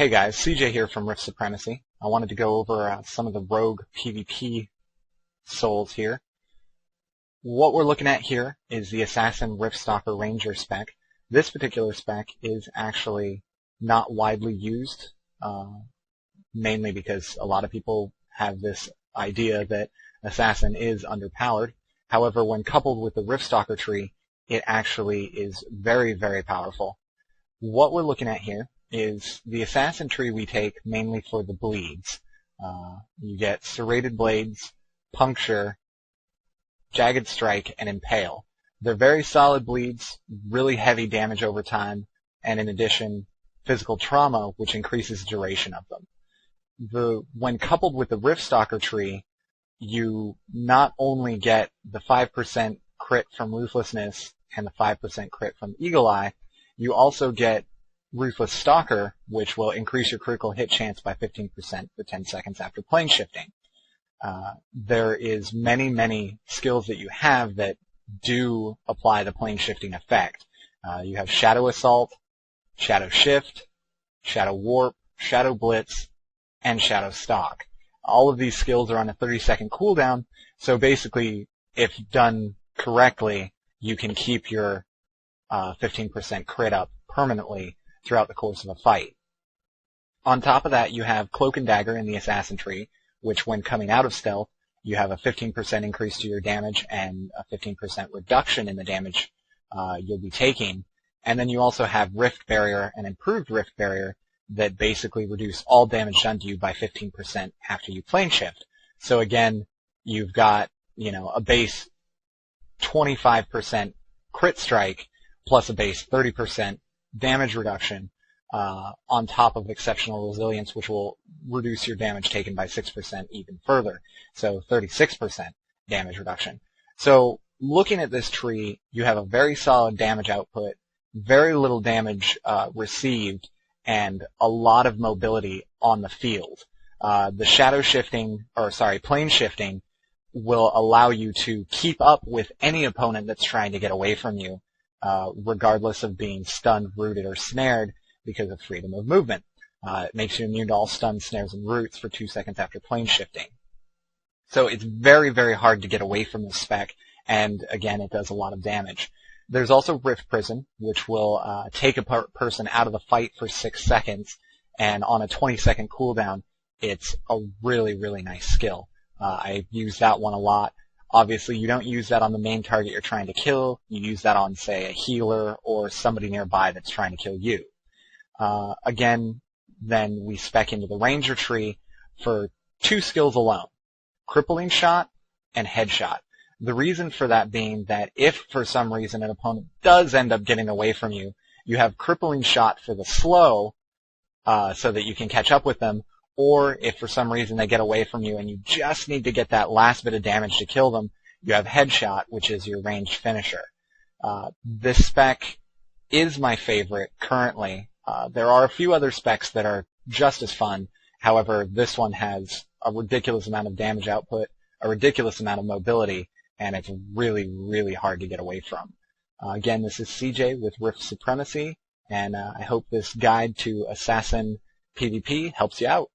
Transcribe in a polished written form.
Hey guys, CJ here from Supremacy. I wanted to go over some of the rogue PvP souls here. What we're looking at here is the Assassin Riftstalker Ranger spec. This particular spec is actually not widely used, mainly because a lot of people have this idea that Assassin is underpowered. However, when coupled with the Riftstalker tree, it actually is very, very powerful. What we're looking at here is the Assassin tree we take mainly for the bleeds. You get Serrated Blades, Puncture, Jagged Strike, and Impale. They're very solid bleeds, really heavy damage over time, and in addition, physical trauma, which increases the duration of them. When coupled with the Riftstalker tree, you not only get the 5% crit from Ruthlessness and the 5% crit from Eagle Eye, you also get Ruthless Stalker, which will increase your critical hit chance by 15% for 10 seconds after plane shifting. There is many skills that you have that do apply the plane shifting effect. You have Shadow Assault, Shadow Shift, Shadow Warp, Shadow Blitz, and Shadow Stalk. All of these skills are on a 30-second cooldown, so basically, if done correctly, you can keep your 15% crit up permanently throughout the course of a fight. On top of that, you have Cloak and Dagger in the Assassin tree, which when coming out of stealth, you have a 15% increase to your damage and a 15% reduction in the damage you'll be taking. And then you also have Rift Barrier and Improved Rift Barrier that basically reduce all damage done to you by 15% after you plane shift. So again, you've got, a base 25% crit strike plus a base 30% damage reduction on top of exceptional resilience, which will reduce your damage taken by 6% even further. So 36% damage reduction. So looking at this tree, you have a very solid damage output, very little damage received, and a lot of mobility on the field. The plane shifting will allow you to keep up with any opponent that's trying to get away from you, regardless of being stunned, rooted, or snared because of freedom of movement. It makes you immune to all stuns, snares, and roots for 2 seconds after plane shifting. So it's very, very hard to get away from this spec, and again, it does a lot of damage. There's also Rift Prison, which will take a person out of the fight for 6 seconds, and on a 20-second cooldown, it's a really, really nice skill. I use that one a lot. Obviously, you don't use that on the main target you're trying to kill. You use that on, say, a healer or somebody nearby that's trying to kill you. Again, then we spec into the Ranger tree for 2 skills alone, Crippling Shot and Headshot. The reason for that being that if for some reason an opponent does end up getting away from you, you have Crippling Shot for the slow so that you can catch up with them, or if for some reason they get away from you and you just need to get that last bit of damage to kill them, you have Headshot, which is your ranged finisher. This spec is my favorite currently. There are a few other specs that are just as fun. However, this one has a ridiculous amount of damage output, a ridiculous amount of mobility, and it's really, really hard to get away from. Again, this is CJ with Rift Supremacy, and I hope this guide to Assassin PvP helps you out.